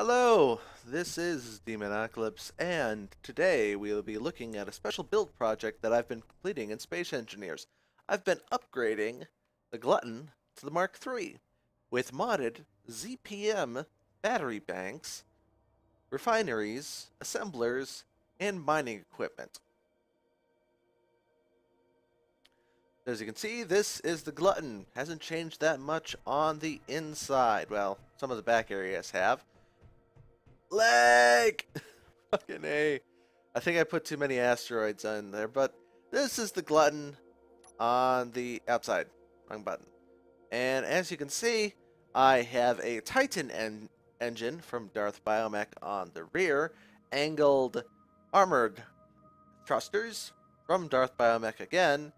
Hello, this is Demonocalypse, and today we'll be looking at a special build project that I've been completing in Space Engineers. I've been upgrading the Gluton to the Mark III with modded ZPM battery banks, refineries, assemblers, and mining equipment. As you can see, this is the Gluton. Hasn't changed that much on the inside. Well, some of the back areas have. Leg! Fucking A. I think I put too many asteroids on there, but this is the Gluton on the outside. Wrong button. And as you can see, I have a Titan engine from Darth Biomech on the rear, angled armored thrusters from Darth Biomech again,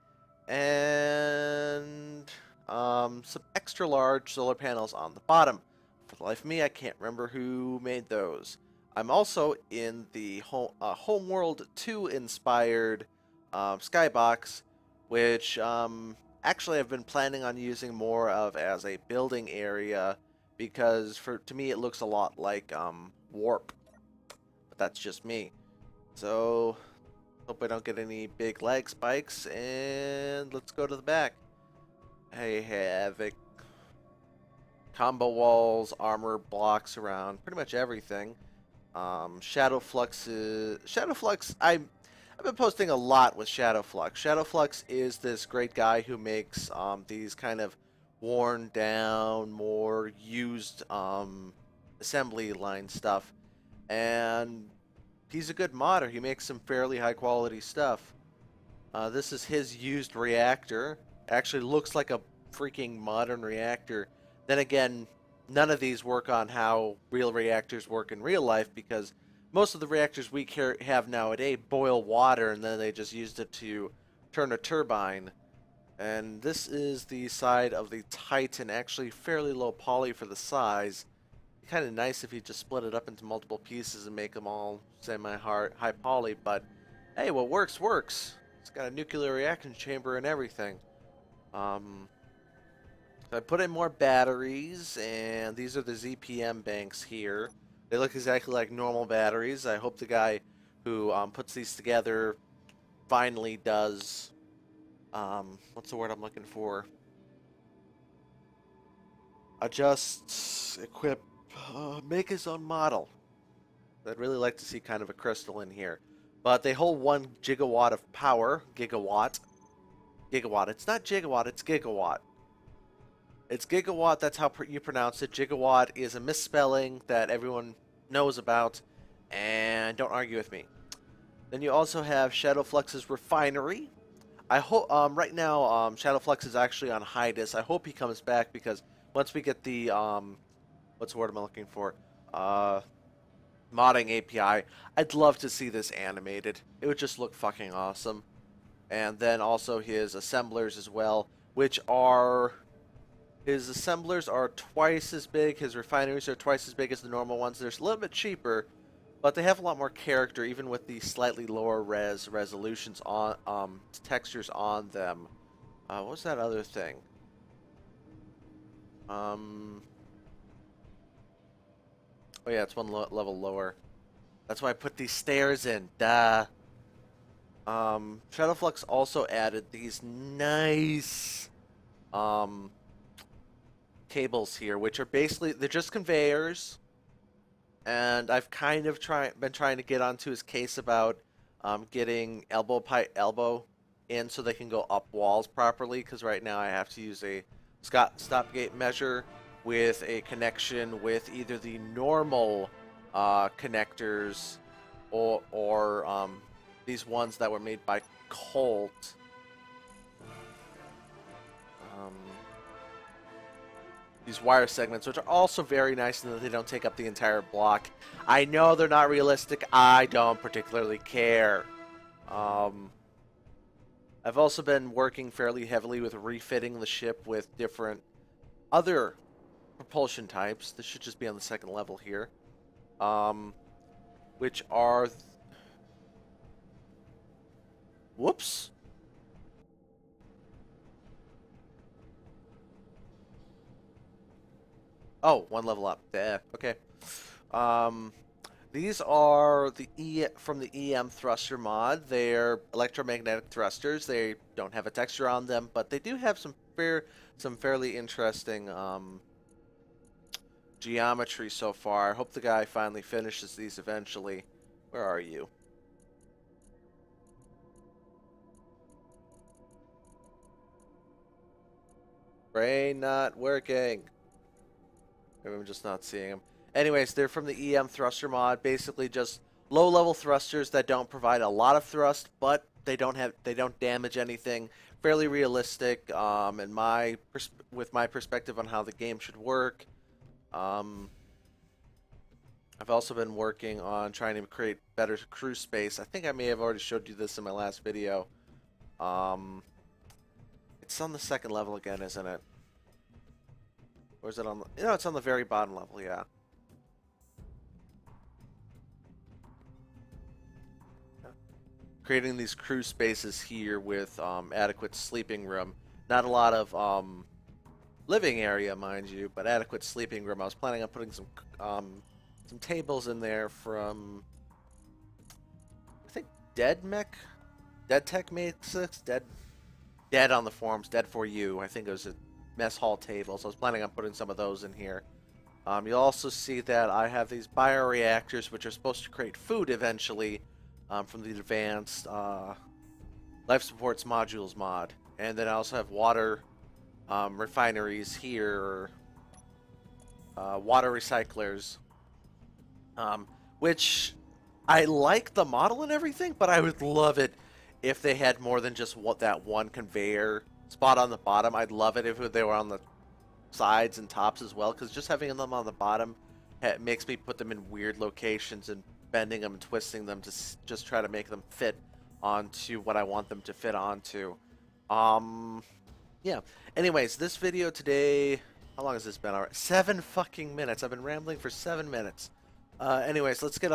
and some extra large solar panels on the bottom. For the life of me, I can't remember who made those. I'm also in the Homeworld 2 inspired skybox, which actually I've been planning on using more of as a building area because to me it looks a lot like Warp, but that's just me. So hope I don't get any big lag spikes, and let's go to the back. I have a combo walls, armor blocks around pretty much everything. Shadow Flux, I've been posting a lot with Shadow Flux. Shadow Flux is this great guy who makes these kind of worn down, more used assembly line stuff, and he's a good modder. He makes some fairly high quality stuff. This is his used reactor. Actually looks like a freaking modern reactor. Then again, none of these work on how real reactors work in real life because most of the reactors we have nowadays boil water and then they just used it to turn a turbine. And this is the side of the Titan, actually fairly low poly for the size. Kind of nice if you just split it up into multiple pieces and make them all semi-high poly, but hey, what works works. It's got a nuclear reaction chamber and everything. So I put in more batteries, and these are the ZPM banks here. They look exactly like normal batteries. I hope the guy who puts these together finally does, what's the word I'm looking for? Adjust, equip, make his own model. I'd really like to see kind of a crystal in here. But they hold 1 gigawatt of power. Gigawatt. Gigawatt. It's not gigawatt, it's gigawatt. It's gigawatt, that's how you pronounce it. Gigawatt is a misspelling that everyone knows about, and don't argue with me. Then you also have Shadow Flux's refinery. I hope right now Shadow Flux is actually on hiatus. I hope he comes back because once we get the what's the word I'm looking for? Modding API, I'd love to see this animated. It would just look fucking awesome. And then also his assemblers as well, which are... His assemblers are twice as big, his refineries are twice as big as the normal ones. They're a little bit cheaper, but they have a lot more character, even with the slightly lower resolutions on textures on them. What was that other thing? Oh yeah, it's one level lower. That's why I put these stairs in. Duh. Shadowflux also added these nice cables here, which are basically, they're just conveyors, and I've kind of been trying to get onto his case about getting elbow in so they can go up walls properly, because right now I have to use a stopgate measure with a connection with either the normal connectors or these ones that were made by Colt. These wire segments, which are also very nice in that they don't take up the entire block. I know they're not realistic. I don't particularly care. I've also been working fairly heavily with refitting the ship with different other propulsion types. This should just be on the second level here. Which are... Whoops. Oh, one level up. There. Okay. Um, these are from the EM thruster mod. They're electromagnetic thrusters. They don't have a texture on them, but they do have some fairly interesting geometry so far. I hope the guy finally finishes these eventually. Where are you? Brain not working. Maybe I'm just not seeing them. Anyways, they're from the EM thruster mod. Basically, just low-level thrusters that don't provide a lot of thrust, but they don't damage anything. Fairly realistic. In with my perspective on how the game should work. Um, I've also been working on trying to create better crew space. I think I may have already showed you this in my last video. Um, it's on the second level again, isn't it? Or is it on the... No, it's on the very bottom level, yeah. Creating these crew spaces here with adequate sleeping room. Not a lot of living area, mind you, but adequate sleeping room. I was planning on putting some tables in there from, I think, Dead Tech makes this, Dead on the forums, Dead for You. I think it was a mess hall table, so I was planning on putting some of those in here. You'll also see that I have these bioreactors, which are supposed to create food eventually, from the advanced life supports modules mod. And then I also have water refineries here, water recyclers, which I like the model and everything, but I would love it if they had more than just that one conveyor spot on the bottom. I'd love it if they were on the sides and tops as well, because just having them on the bottom makes me put them in weird locations and bending them and twisting them to just try to make them fit onto what I want them to fit onto. Yeah. Anyways, this video today, how long has this been? 7 fucking minutes. I've been rambling for 7 minutes. Anyways, let's get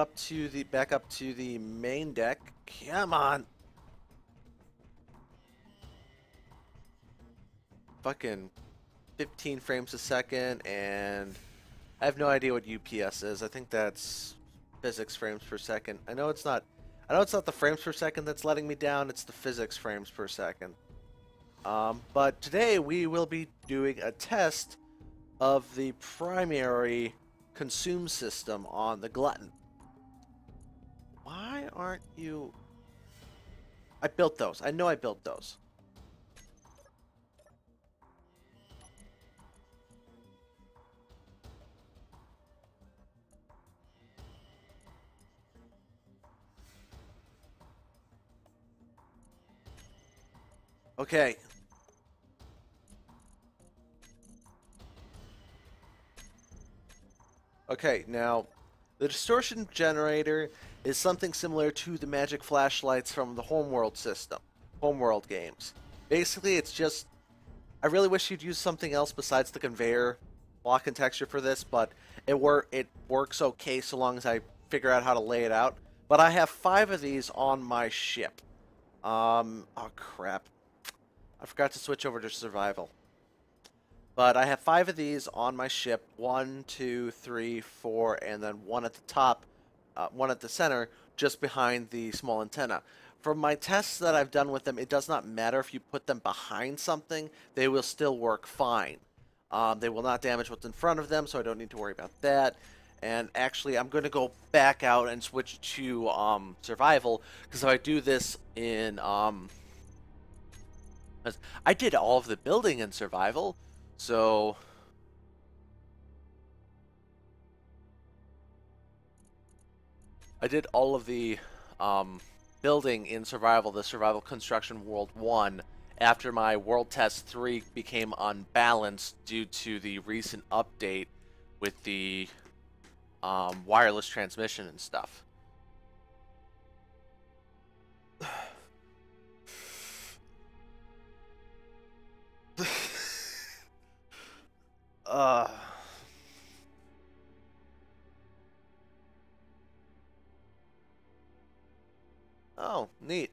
back up to the main deck. Come on. Fucking 15 frames a second, and I have no idea what UPS is. I think that's physics frames per second. I know it's not the frames per second that's letting me down, it's the physics frames per second. But today we will be doing a test of the primary consume system on the Gluton. Why aren't you... I built those. I know I built those. Okay. Okay, now, the distortion generator is something similar to the magic flashlights from the Homeworld system, Homeworld games. Basically, it's just, I really wish you'd use something else besides the conveyor block and texture for this, but it works okay so long as I figure out how to lay it out. But I have 5 of these on my ship. Oh crap. I forgot to switch over to survival. But I have 5 of these on my ship. 1, 2, 3, 4, and then one at the top, one at the center, just behind the small antenna. From my tests that I've done with them, it does not matter if you put them behind something, they will still work fine. They will not damage what's in front of them, so I don't need to worry about that. And actually, I'm going to go back out and switch to survival, because if I do this in... I did all of the building in survival, so... I did all of the building in survival, the Survival Construction World 1, after my World Test 3 became unbalanced due to the recent update with the wireless transmission and stuff. Oh, neat.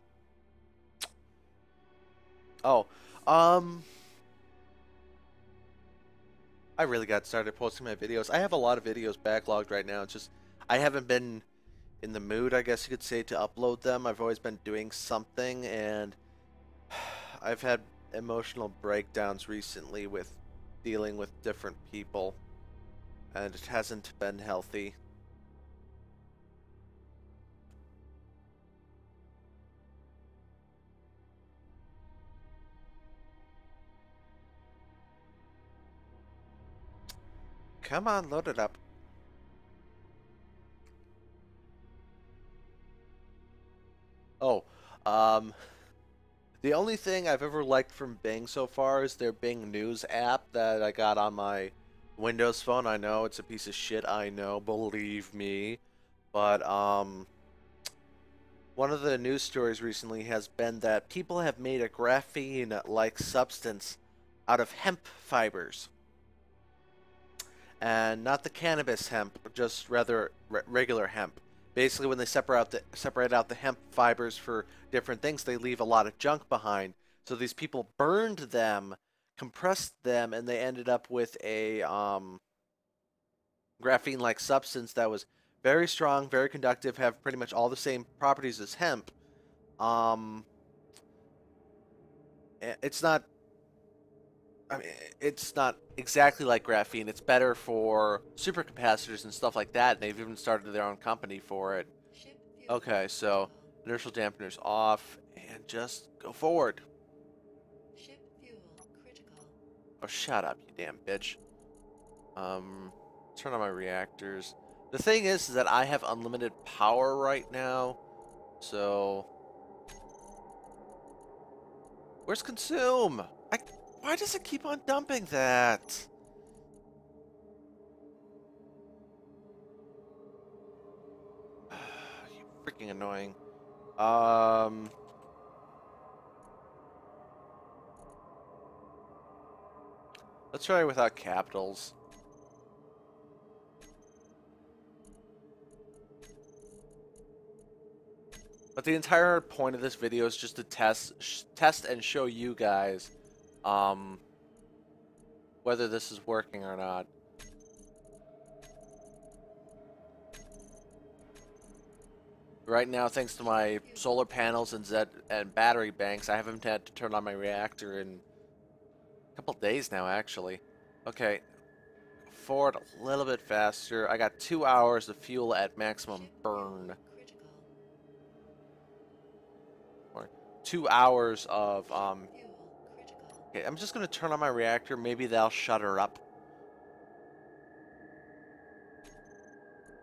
Oh, I really got started posting my videos. I have a lot of videos backlogged right now. It's just I haven't been in the mood, I guess you could say, to upload them. I've always been doing something, and I've had emotional breakdowns recently with dealing with different people, and it hasn't been healthy. Come on, load it up. Oh, um, the only thing I've ever liked from Bing so far is their Bing News app that I got on my Windows phone. I know it's a piece of shit, I know, believe me. But one of the news stories recently has been that people have made a graphene-like substance out of hemp fibers. And not the cannabis hemp, just rather regular hemp. Basically, when they separate out the hemp fibers for different things, they leave a lot of junk behind. So these people burned them, compressed them, and they ended up with a graphene-like substance that was very strong, very conductive, have pretty much all the same properties as hemp. Um, it's not. I mean, it's not exactly like graphene. It's better for supercapacitors and stuff like that. And they've even started their own company for it. Okay, so inertial dampeners off, and just go forward. Ship fuel critical. Oh, shut up, you damn bitch. Turn on my reactors. The thing is that I have unlimited power right now, so where's consume? Why does it keep on dumping that? You freaking annoying. Let's try without capitals. But the entire point of this video is just to test and show you guys, whether this is working or not. Right now, thanks to my solar panels and battery banks, I haven't had to turn on my reactor in a couple days now, actually. Okay, forward a little bit faster. I got 2 hours of fuel at maximum burn. Or 2 hours of, Okay, I'm just gonna turn on my reactor. Maybe that'll shut her up.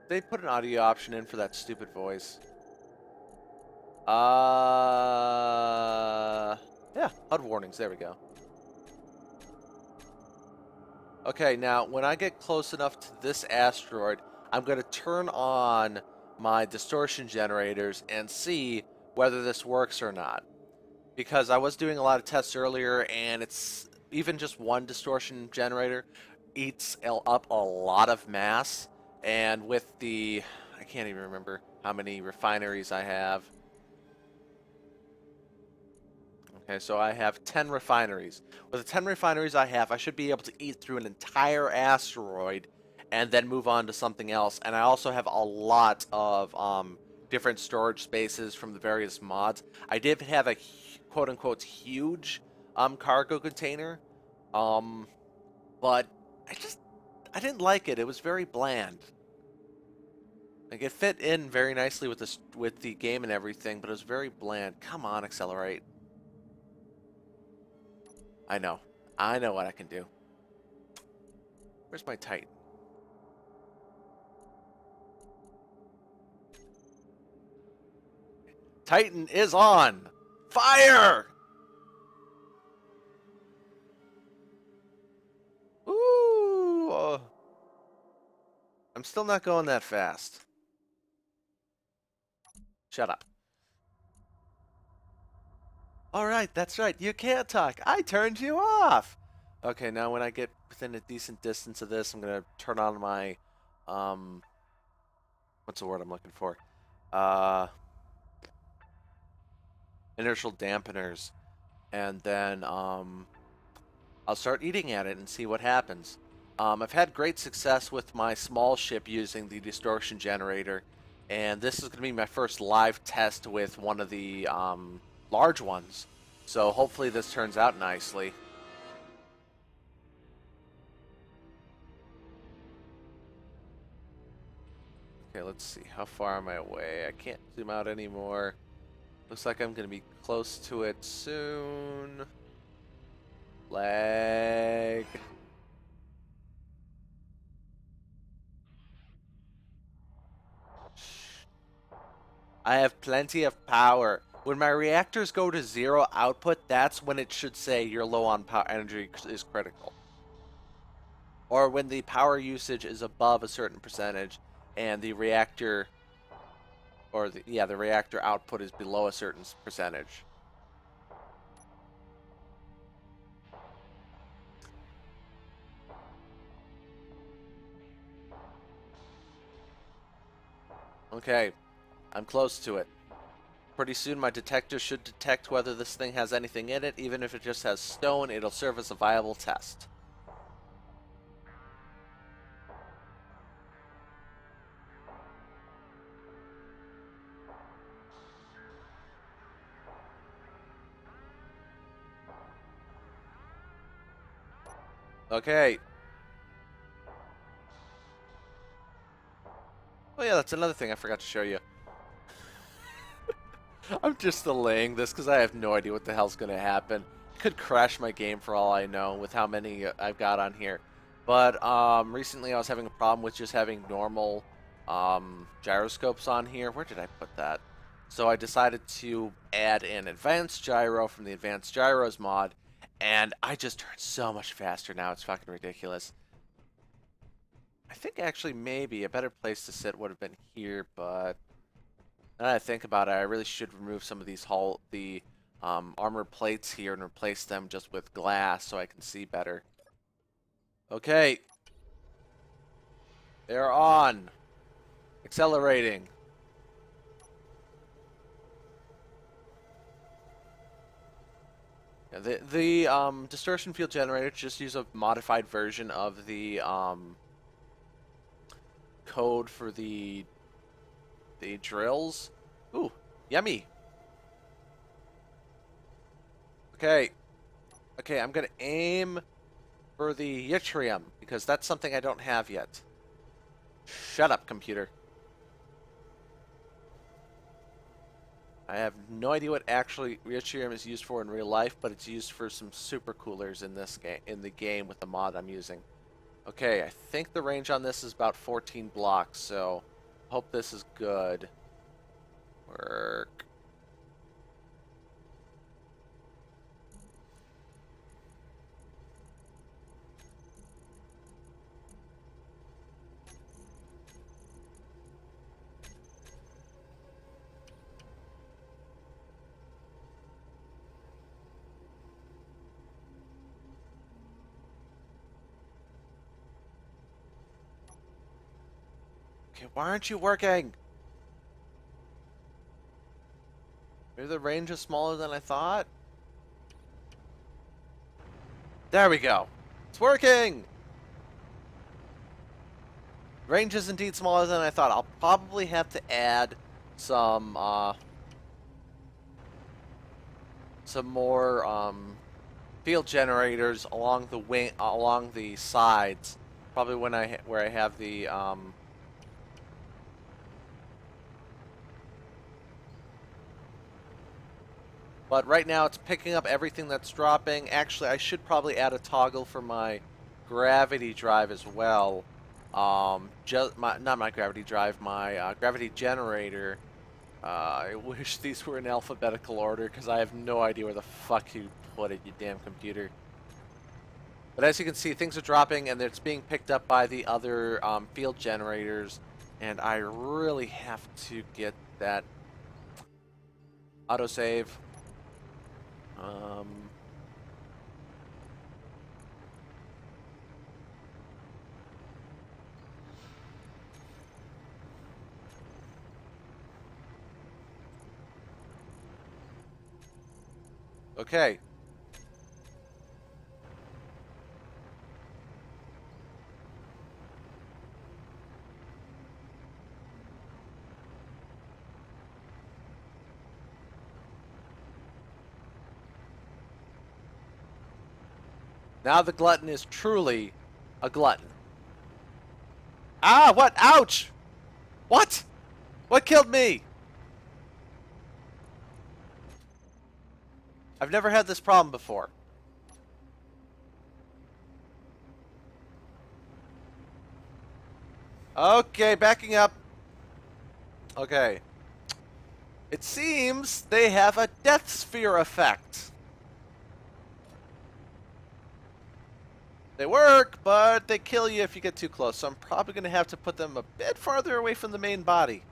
They put an audio option in for that stupid voice. Yeah, HUD warnings. There we go. Okay, now when I get close enough to this asteroid, I'm going to turn on my distortion generators and see whether this works or not. Because I was doing a lot of tests earlier, and it's even just one distortion generator eats up a lot of mass. And with the, I can't even remember how many refineries I have. Okay, so I have 10 refineries. With the 10 refineries I have, I should be able to eat through an entire asteroid and then move on to something else. And I also have a lot of different storage spaces from the various mods. I did have a quote-unquote huge cargo container, but I didn't like it. It was very bland. Like, it fit in very nicely with the game and everything, but it was very bland. Come on, accelerate. I know. I know what I can do. Where's my Titan? Titan is on! Fire! Ooh! I'm still not going that fast. Shut up. Alright, that's right. You can't talk. I turned you off! Okay, now when I get within a decent distance of this, I'm gonna turn on my, what's the word I'm looking for? Inertial dampeners. And then, I'll start eating at it and see what happens. I've had great success with my small ship using the distortion generator, and this is going to be my first live test with one of the large ones. So hopefully this turns out nicely. Okay, let's see. How far am I away? I can't zoom out anymore. Looks like I'm going to be close to it soon. Lag. I have plenty of power. When my reactors go to 0 output, that's when it should say you're low on power energy is critical. Or when the power usage is above a certain percentage and the reactor the reactor output is below a certain percentage. Okay, I'm close to it. Pretty soon my detector should detect whether this thing has anything in it. Even if it just has stone, it'll serve as a viable test. Okay. Oh yeah, that's another thing I forgot to show you. I'm just delaying this because I have no idea what the hell's going to happen. Could crash my game for all I know with how many I've got on here. But recently I was having a problem with just having normal gyroscopes on here. Where did I put that? So I decided to add an advanced gyro from the advanced gyros mod, and I just turn so much faster now. It's fucking ridiculous. I think actually maybe a better place to sit would have been here, but now that I think about it, I really should remove some of these armor plates here and replace them just with glass so I can see better. Okay. They're on. Accelerating. Yeah, the distortion field generator just use a modified version of the code for the drills. Ooh, yummy. Okay. Okay, I'm gonna aim for the yttrium because that's something I don't have yet. Shut up, computer. I have no idea what actually yttrium is used for in real life, but it's used for some super coolers in this game, in the game with the mod I'm using. Okay, I think the range on this is about 14 blocks, so hope this is good. Work. Okay, why aren't you working? Maybe the range is smaller than I thought? There we go. It's working! Range is indeed smaller than I thought. I'll probably have to add some more field generators along the wing, along the sides. Probably where I have the But right now it's picking up everything that's dropping. Actually, I should probably add a toggle for my gravity drive as well. Not my gravity drive, my gravity generator. I wish these were in alphabetical order because I have no idea where the fuck you put it, you damn computer. But as you can see, things are dropping and it's being picked up by the other field generators. And I really have to get that autosave. Okay. Now the glutton is truly a glutton. Ah, what? Ouch! What? What killed me? I've never had this problem before. Okay, backing up. Okay. It seems they have a death sphere effect. They work, but they kill you if you get too close, so I'm probably going to have to put them a bit farther away from the main body.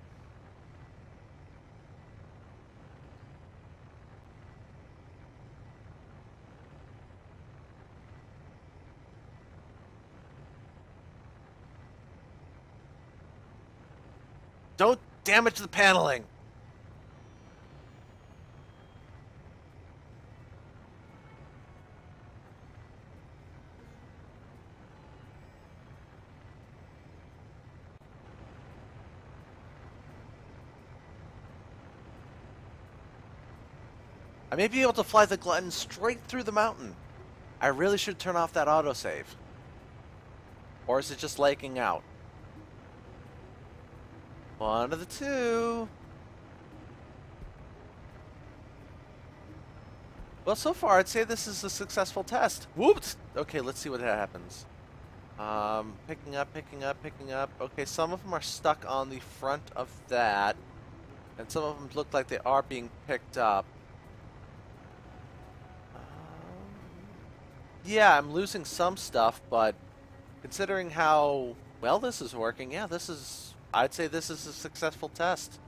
Don't damage the paneling! I may be able to fly the glutton straight through the mountain. I really should turn off that autosave. Or is it just lagging out? One of the two. Well, so far, I'd say this is a successful test. Whoops! Okay, let's see what happens. Picking up, picking up, picking up. Okay, some of them are stuck on the front of that. And some of them look like they are being picked up. Yeah, I'm losing some stuff, but considering how well this is working, yeah, I'd say this is a successful test.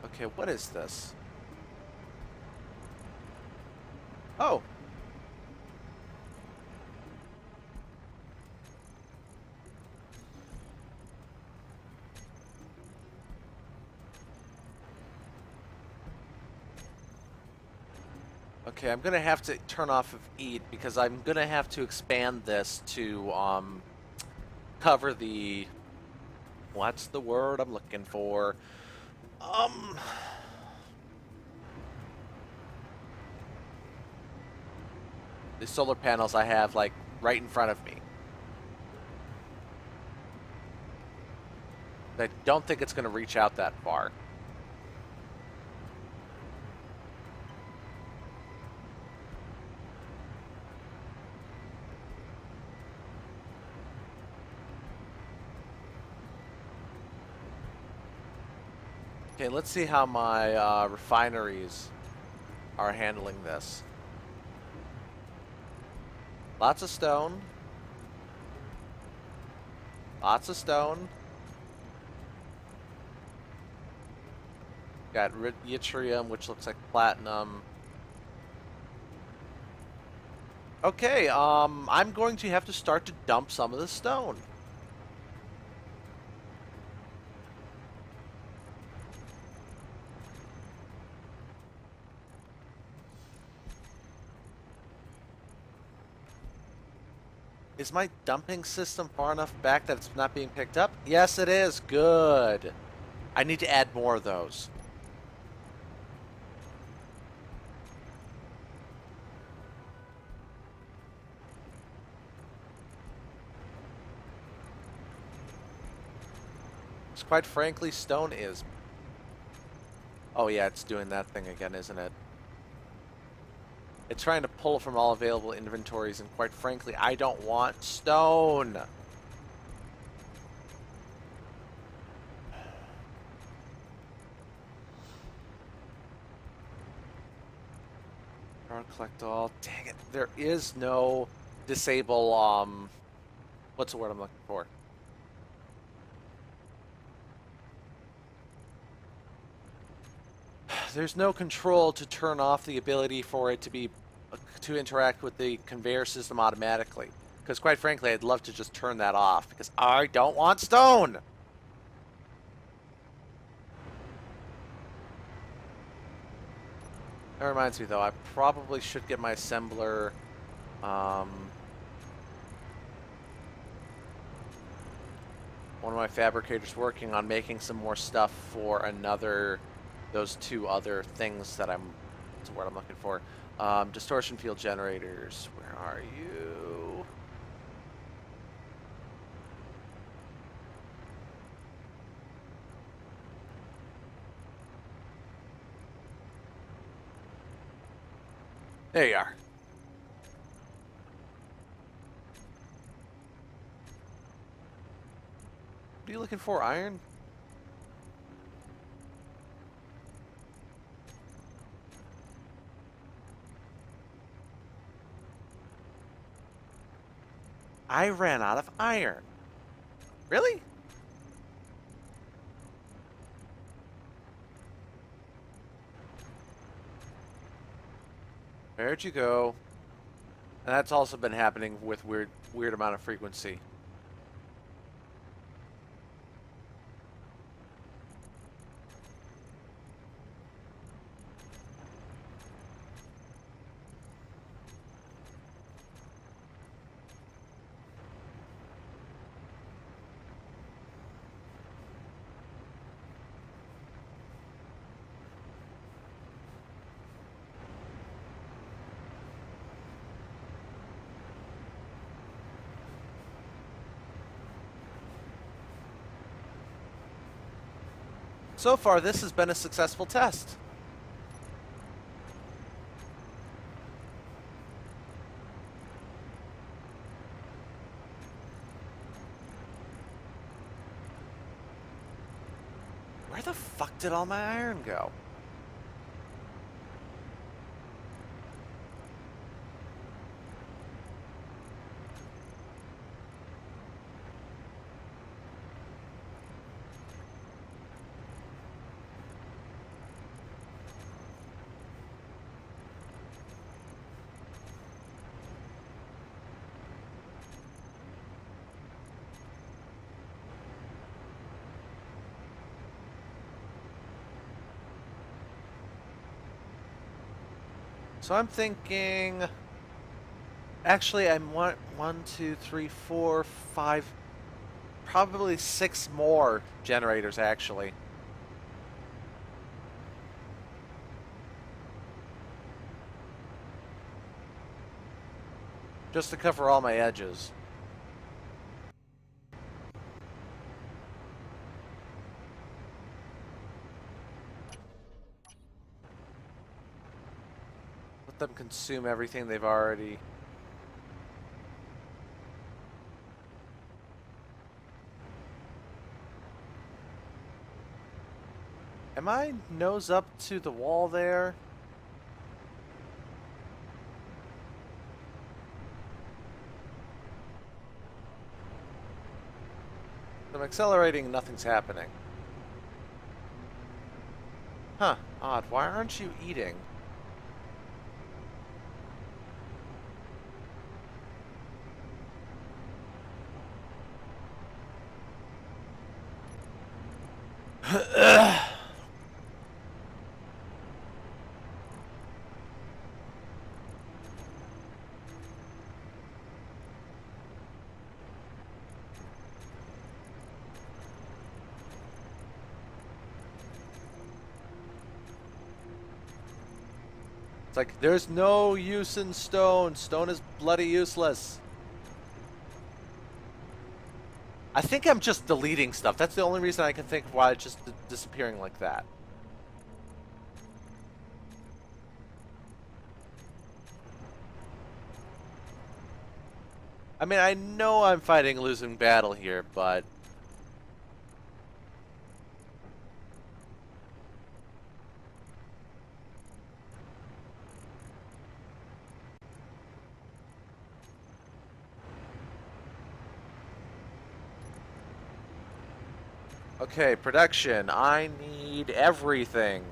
Okay, what is this? Oh. Okay, I'm gonna have to turn off of eat because I'm gonna have to expand this to cover the, what's the word I'm looking for? The solar panels I have like right in front of me. I don't think it's gonna reach out that far. Okay, let's see how my refineries are handling this. Lots of stone. Lots of stone. Got yttrium, which looks like platinum. Okay, I'm going to have to start to dump some of the stone. Is my dumping system far enough back that it's not being picked up? Yes, it is. Good. I need to add more of those. Because quite frankly, stone is... Oh yeah, it's doing that thing again, isn't it? It's trying to pull from all available inventories, and quite frankly, I don't want stone. Collect all. Dang it. There is no disable, what's the word I'm looking for? There's no control to turn off the ability for it to interact with the conveyor system automatically. Because quite frankly, I'd love to just turn that off because I don't want stone. That reminds me, though, I probably should get my assembler, one of my fabricators working on making some more stuff for those two other things that that's the word I'm looking for. Distortion field generators, where are you? There you are. What are you looking for, iron? I ran out of iron. Really? Where'd you go? And that's also been happening with weird amount of frequency. So far, this has been a successful test. Where the fuck did all my iron go? So I'm thinking, actually, I'm one, two, three, four, five, probably 6 more generators, actually. Just to cover all my edges. Let them consume everything they've already... Am I nose up to the wall there? I'm accelerating, nothing's happening. Huh, odd. Why aren't you eating? It's like, there's no use in stone. Stone is bloody useless. I think I'm just deleting stuff. That's the only reason I can think of why it's just disappearing like that. I mean, I know I'm fighting a losing battle here, but... Okay, production. I need everything.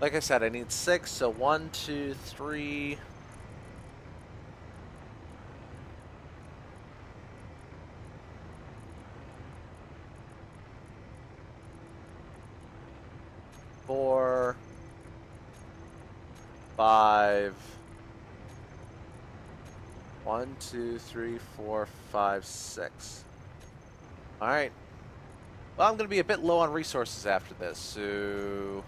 Like I said, I need 6, so 1, 2, 3... 4, 5. 1, 2, 3, 4, 5, 6. Alright. Well, I'm going to be a bit low on resources after this, so...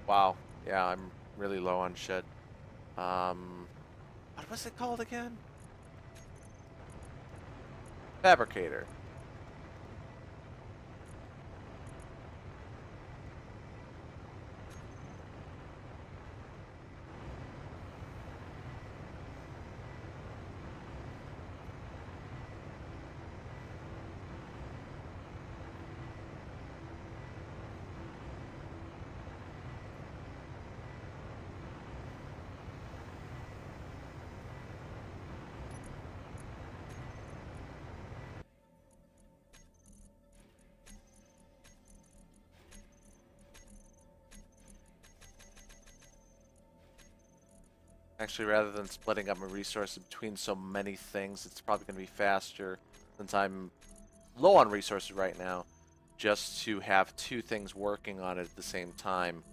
Wow. Yeah, I'm really low on shit. What was it called again? Fabricator. Actually, rather than splitting up my resources between so many things, it's probably going to be faster, since I'm low on resources right now, just to have 2 things working on it at the same time.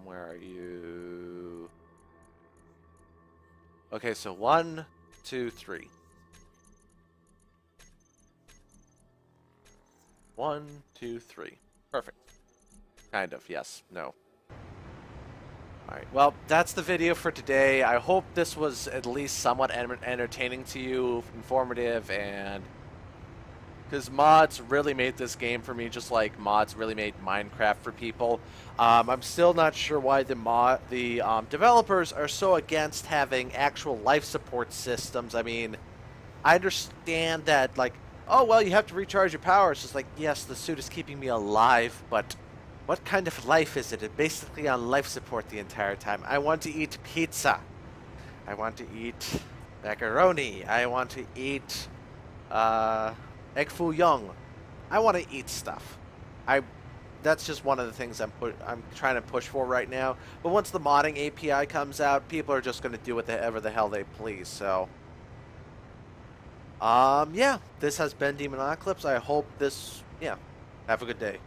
Where are you? Okay, so 1, 2, 3. 1, 2, 3. Perfect. Kind of, yes. No. Alright, well, that's the video for today. I hope this was at least somewhat entertaining to you, informative, and... because mods really made this game for me, just like mods really made Minecraft for people. I'm still not sure why the developers are so against having actual life support systems. I mean, I understand that, like, oh, well, you have to recharge your power. It's just like, yes, the suit is keeping me alive, but... what kind of life is it? It's basically on life support the entire time. I want to eat pizza. I want to eat macaroni. I want to eat egg foo young. I want to eat stuff. That's just one of the things I'm trying to push for right now. But once the modding API comes out, people are just going to do whatever the hell they please. So, yeah, this has been Demonocalypse. I hope this, yeah, have a good day.